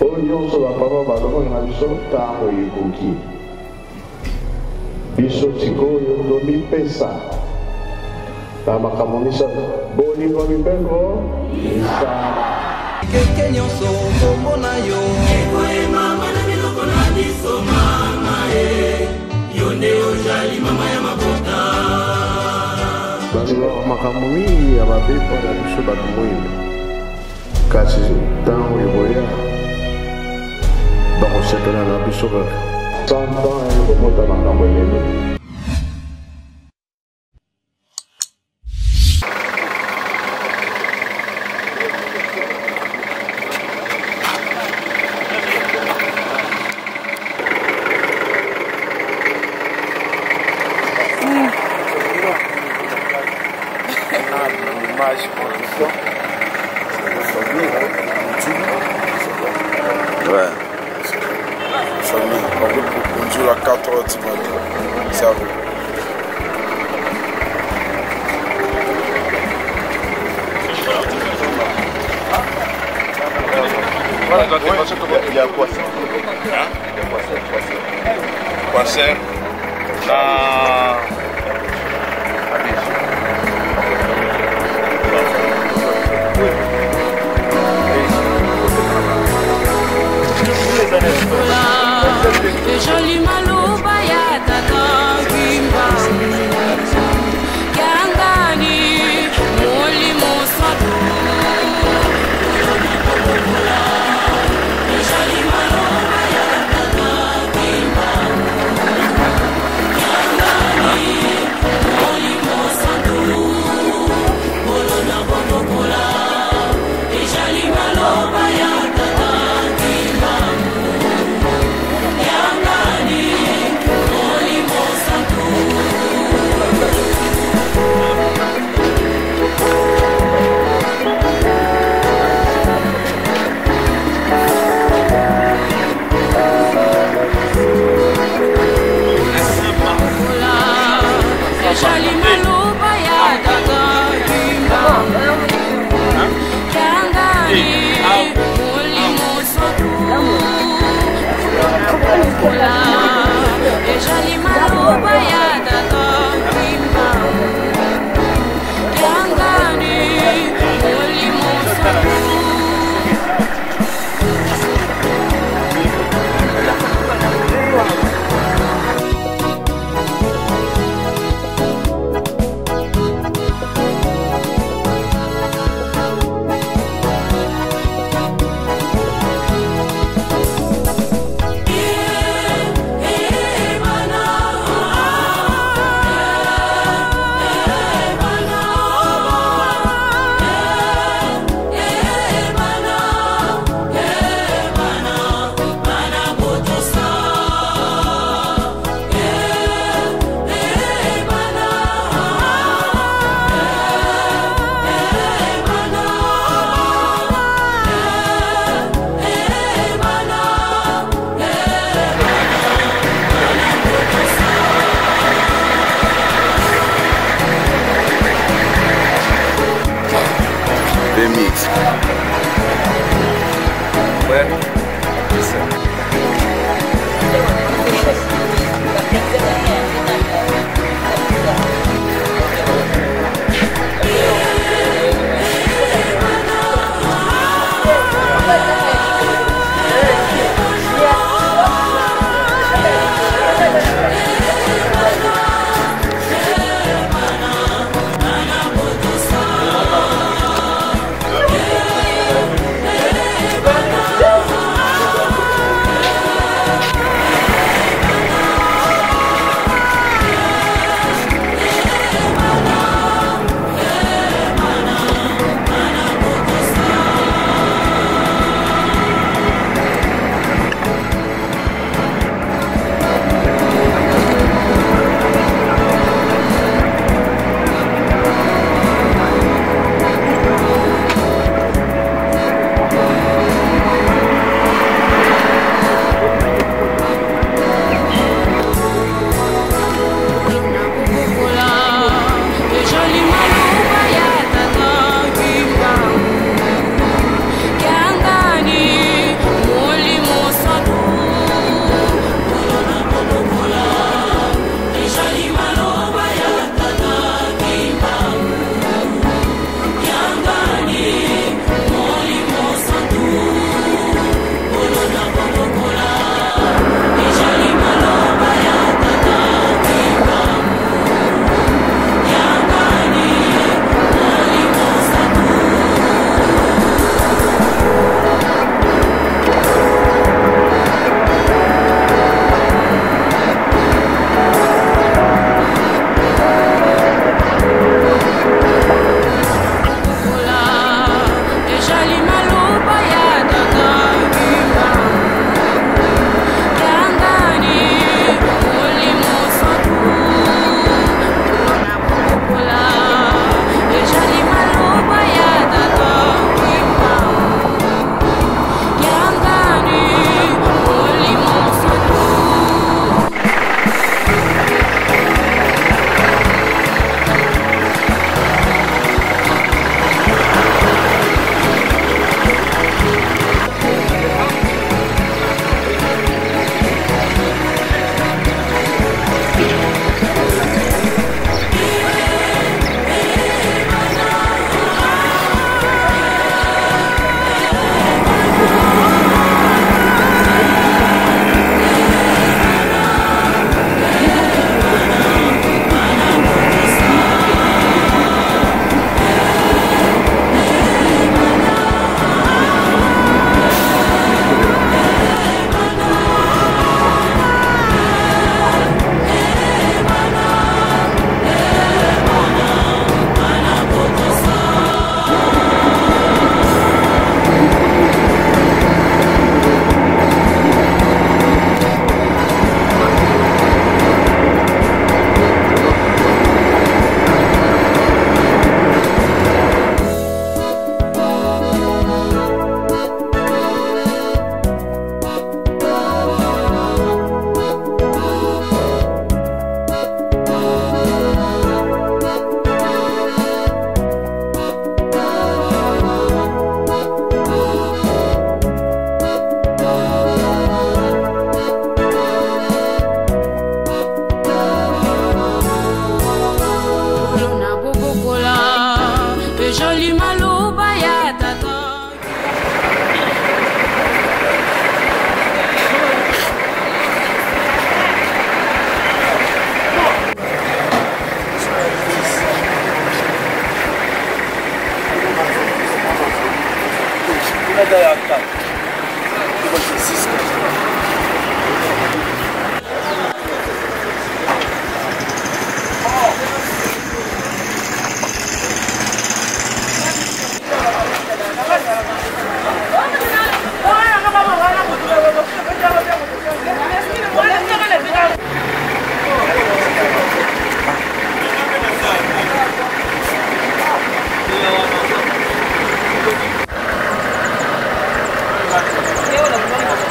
Oyo so la papa balongo na biso tango yikoki. Biso tikoyo domi pesa. La makamonisa boni domi pengo. Isa. Keke nyonso komona yo. Ekoe mama na biloko na biso mama Yonde ojali mama ya mabota. Basi makamoni ya mapepo na biso batu mwindu. Kasi tango iboya. Bakosepela na biso kaka. Santa komota makambo elele. Ouais. On joue à 4h du matin. Ça va. Il y a quoi ça? Quoi ça? Joli maloba ya tata Kimba Kiangani Moli Mosadu Joli maloba ya tata Kimba Kiangani Moli Mosadu Bolo na bobokola Joli maloba ya tata Kimba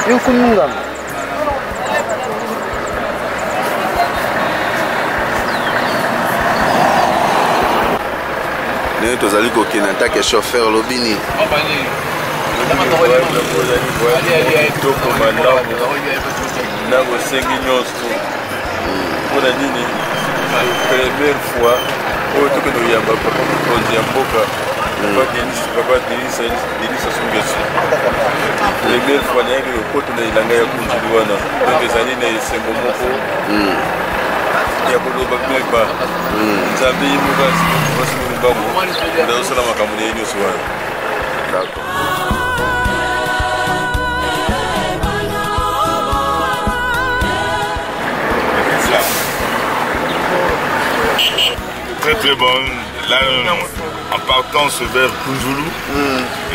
Nous sommes allés au chauffeur Lobini. Première fois, au tout que nous y avons proposé un peu, papa Denis Sassou-Nguesso. Première fois, nous avons proposé un peu de Kunjuluana. Donc, les années, nous avons ya kuloba kwa nzambe yimuka basimubamu ndio salama kama ni yenyewe swa d'accord. Très très bon. Là, en partance vers Kunjulu,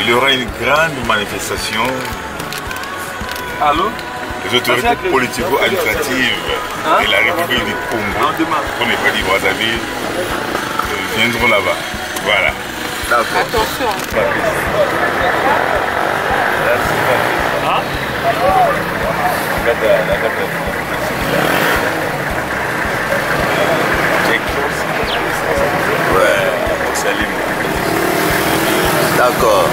il y aura une grande manifestation. Allô? Les autorités politico-administratives de la République du Congo, pour ne pas dire Brazzaville, viendront là-bas. Voilà. Attention. D'accord.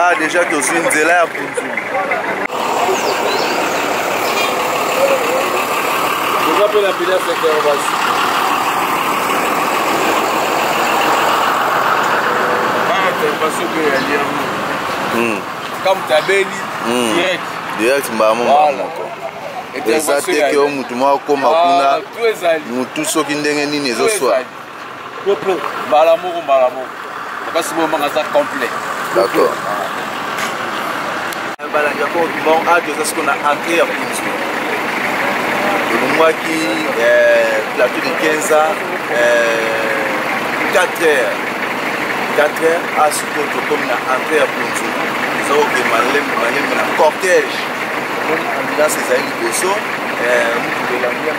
Ah, déjà que je suis une zélère pour nous. Je rappelle la pilasse avec la robasse. Comme tu as béni, direct. Direct, eza teke o mutu moko koma kuna mutu soki ndenge nini ezoswa mbala moko kasi bomanga aza complet. D'accord. balanga ko bon adio ça ce qu'on a entré à Kunzu olumwaki plateau de 15 ans 4 heures à ce que comme na entré à Kunzu ils ont que malem na cortège comme ambulance ezali liboso mutu belanga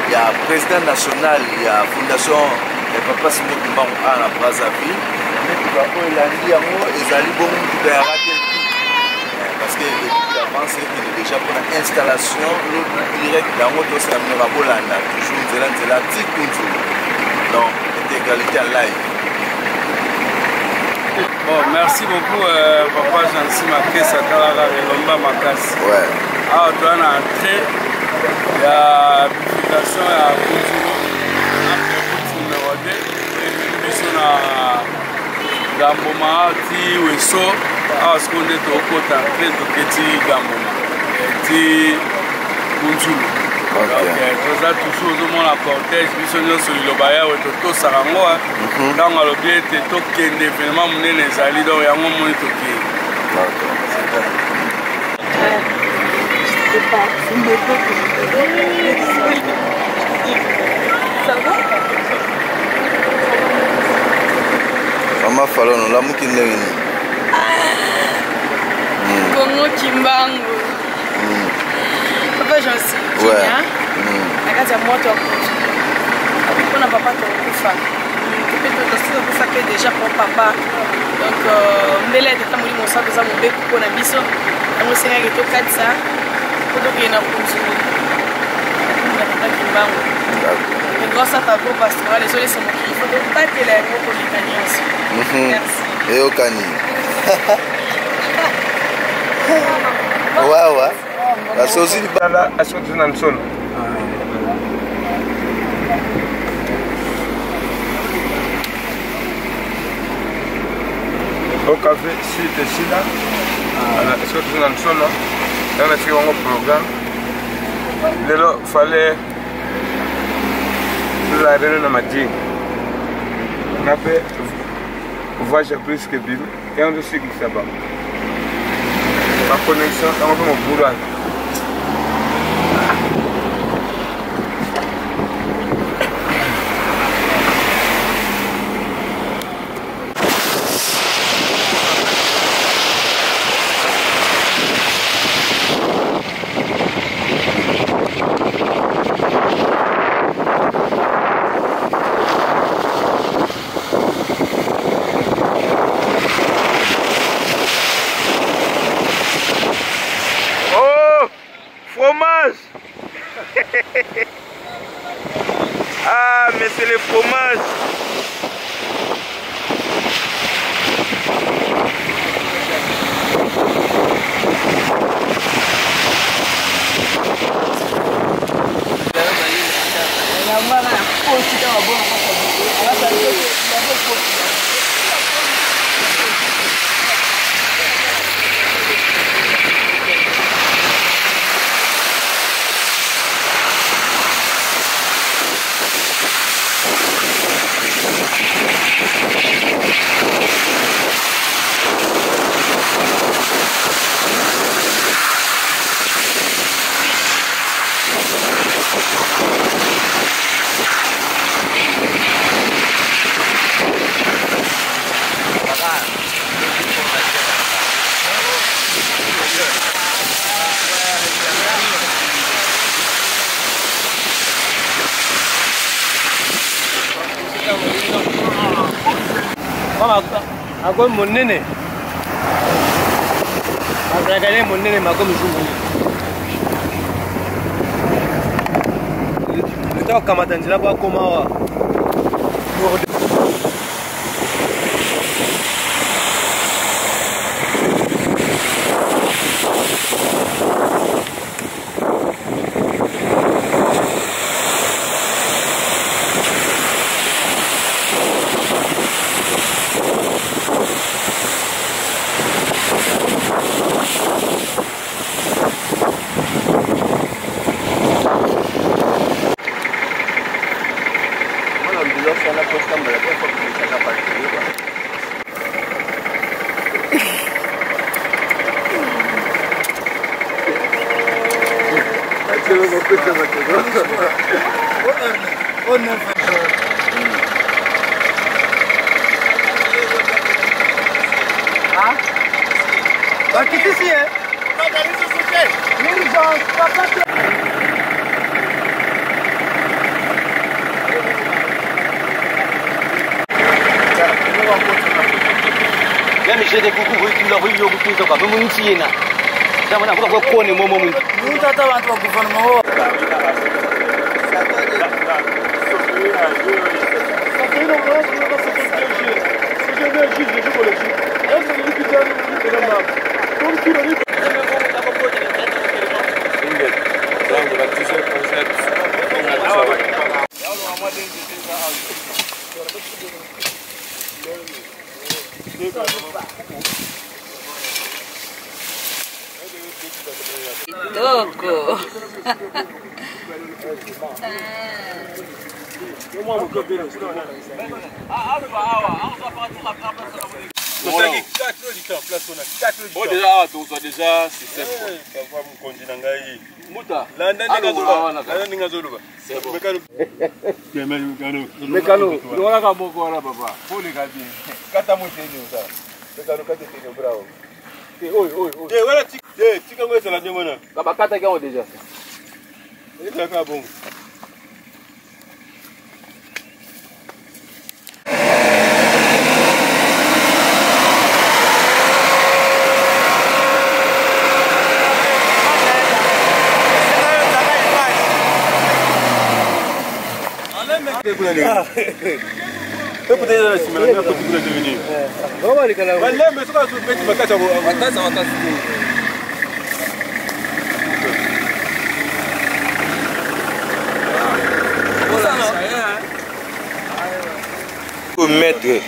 il y a président national il y a fondation Papa Simon Kimbangu à Brazzaville parce que avant c'est qu'il est déjà pour l'installation direct dans votre séminaire à Bolanda toujours de la donc intégralité en live. Bon, merci beaucoup Papa Jansi Makessa Kalala Lomba Makasi. Ouais. Ah, tu as entré il y a publication à Kunzulu numéro 2 et puis Gamboma ti weso awa sikonde tokota entre toketi Gamboma ti kunzulu toza toujours ozomona cortège biso nyonso liloba yawe totosaka yango ntango alobi ete tokende événement monene ezali donc yango moni tokende. Mama Fallon, olamuki ndenge nini? Kongo Kimbangu. Papa j'en suis. Ouais. Nakati ya moto akutu. Mpona papa tokufa. Tokufa pe déjà pour papa. Donc mbele tata moli mosato za mobeku mpona biso. Yango sengaki tokatisa po tokende na kunzulu. Na papa Kimbangu. Grâce à ta go pastorale, désolé c'est mon qu'il faut pas que les mots politiques aussi. Merci. Et au cani. Ouais. La sauce du bala à ce que nous sommes. Au café, si tu es là, est-ce que nous sommes là? On a fait un programme. Il fallait la réunion de Madjing. On a fait voyage plus que Bible et on a su qu'il s'est bas. Ma connexion, on a fait mon boulot. Ah, mais c'est le fromage. Ako monene. Agradale monene mako mzungu. Ndio kama tanzila kwa komawa. Même j'ai des coucou, tu l'as vu, tu l'as vu, tu l'as vu, Jamana kwa kone momo mungu. Mtata watu wa gouvernement. Toko. Déjà, c'est simple. Maître.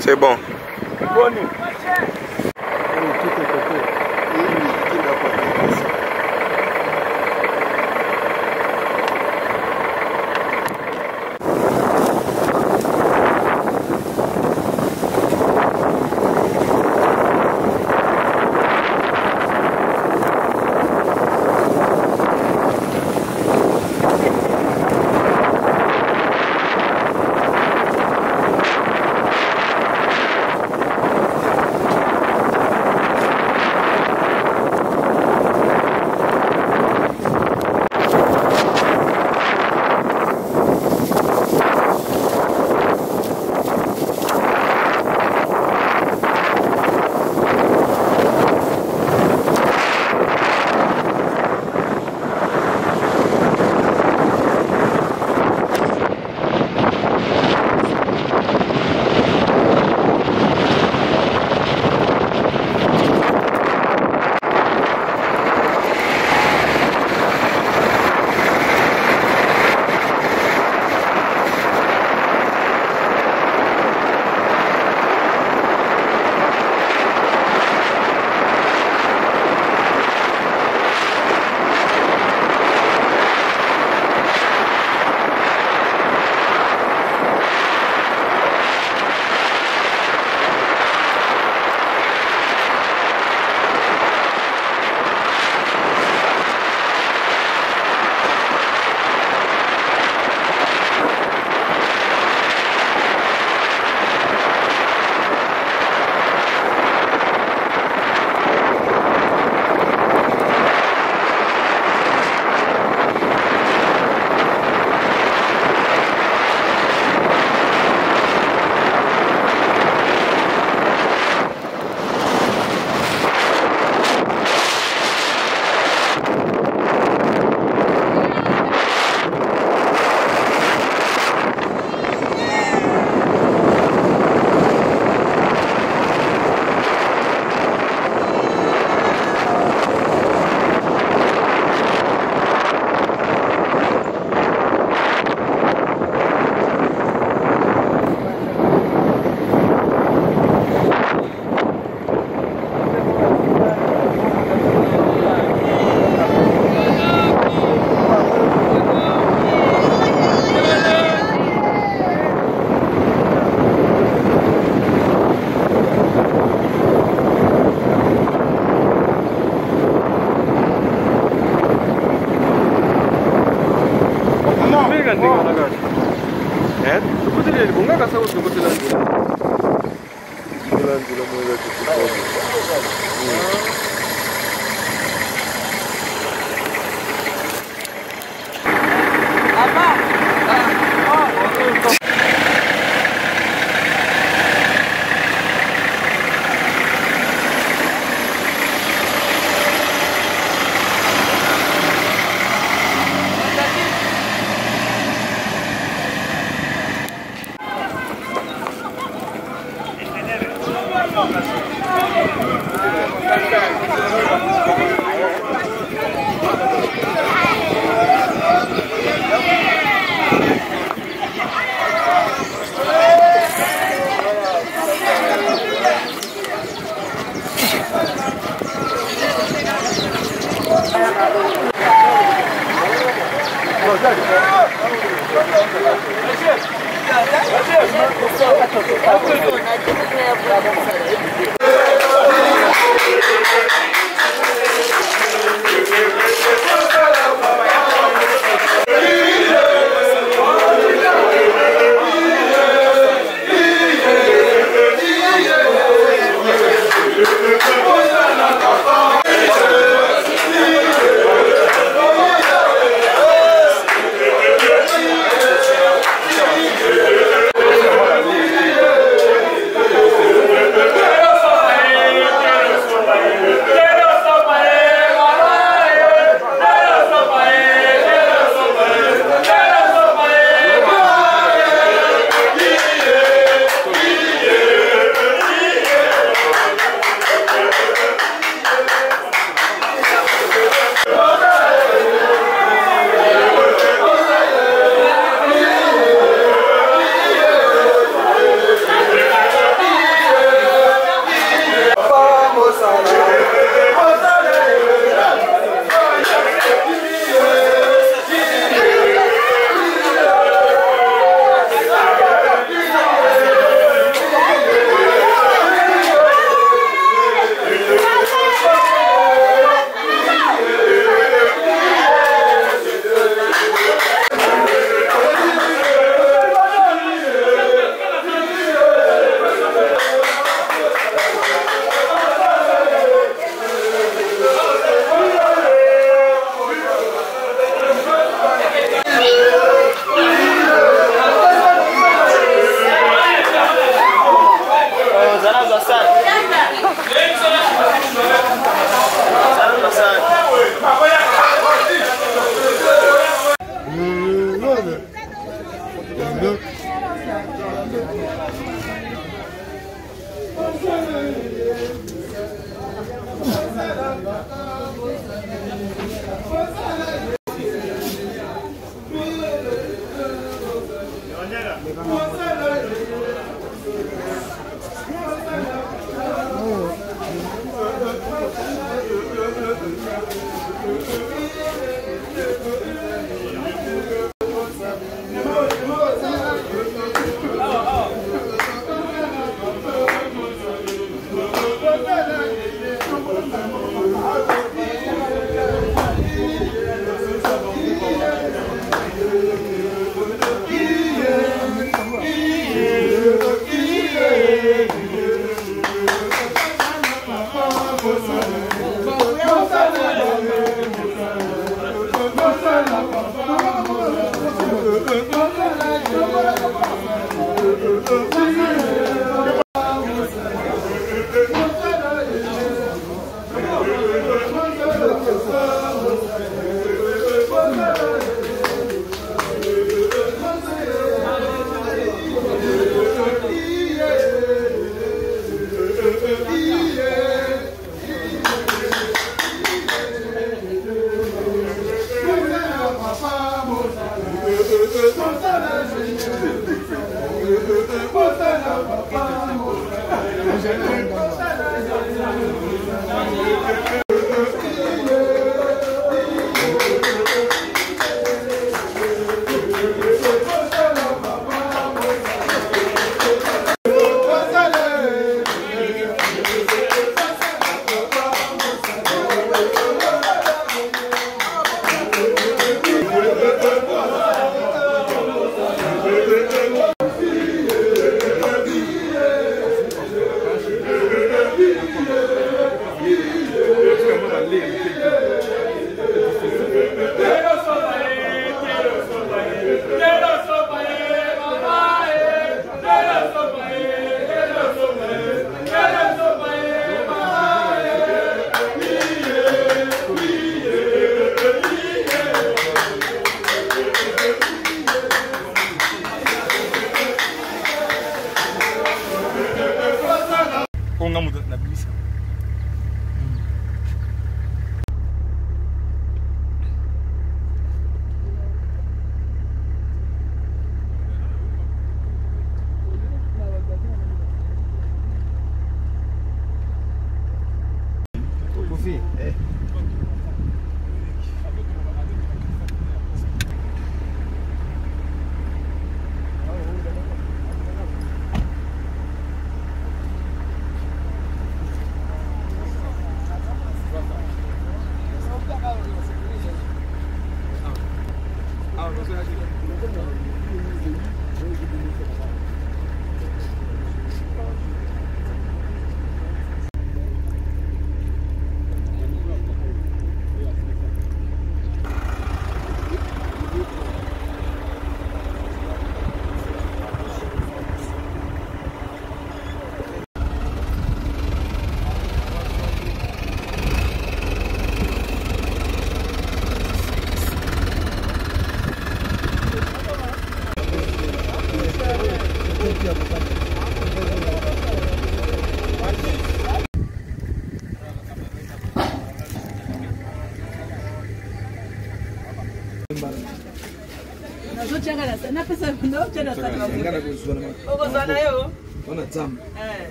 C'est bon. Ndega ndega nagaji. Tukutile bonga kasa tukutile ndila. Ndila moja tukutile.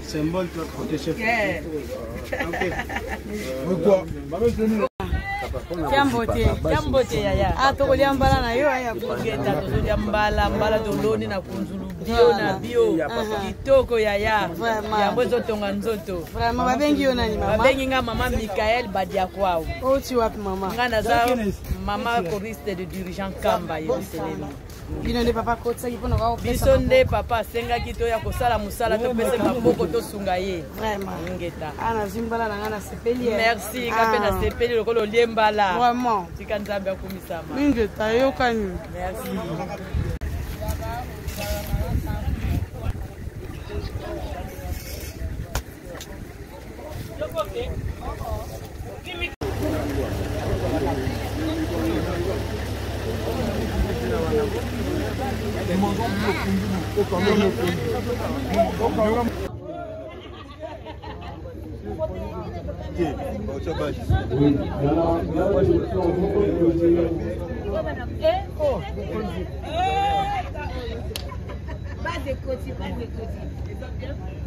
Symbole tu vas côté chef. Jambote yaya. Ah tokolia mbala na yo aya kugeta tozolia mbala toloni na kunzulu bio na bio. Kitoko yaya. Yambo zotonga nzoto. Vraiment babengi yo nani mama? Babengi nga mama Michael Badia kwao. Oh tu wapi mama? Ngana za mama choriste de dirigeant Kamba yeselemi. Bino nde papa kotsa kipona kwa opesa. Biso nde papa senga kito ya kosala musala to pese maboko to sunga ye. Vraiment. Ngeta. Ana zimbala na ngana sepeli. Merci ngape na sepeli lokolo liembala. Vraiment. Tika nzambe akumisama. Ngeta yokani. Merci.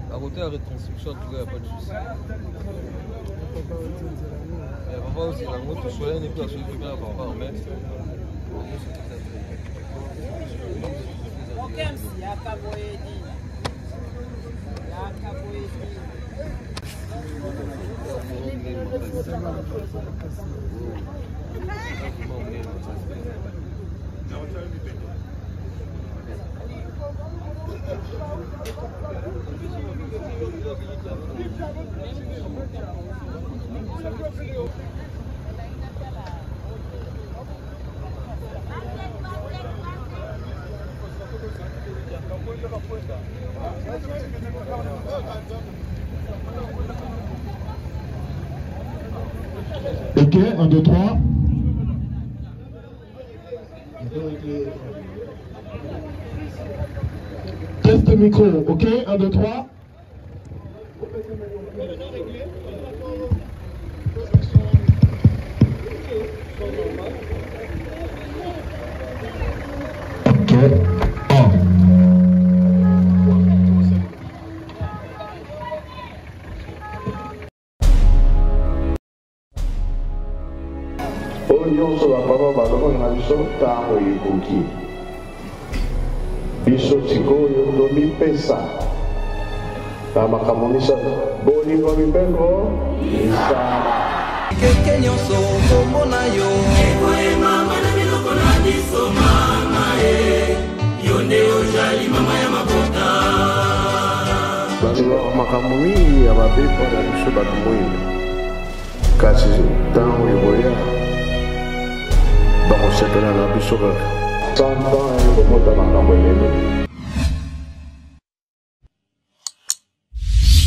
À côté de la retranscription, en tout cas, il n'y a pas de souci. Il y a papa aussi, la moto, je suis allé à celui qui vient à papa en mettre. Ok, 1, 2, 3. Test micro, ok, 1, 2, 3. Ok, 1. Nyonso bapapa balobaka na biso ntango ekoki biso sikoyo tomipesa na makambo misato bolingo mibeko misala keke nyonso kombo na yo ekoyemama na biloko na biso mama yo nde ozali mama ya mabota bato makambo mingi ya babepo na biso bato moyindo kasi ntango ekoya bakosepela na biso kaka 100 ans ekobota makambo elele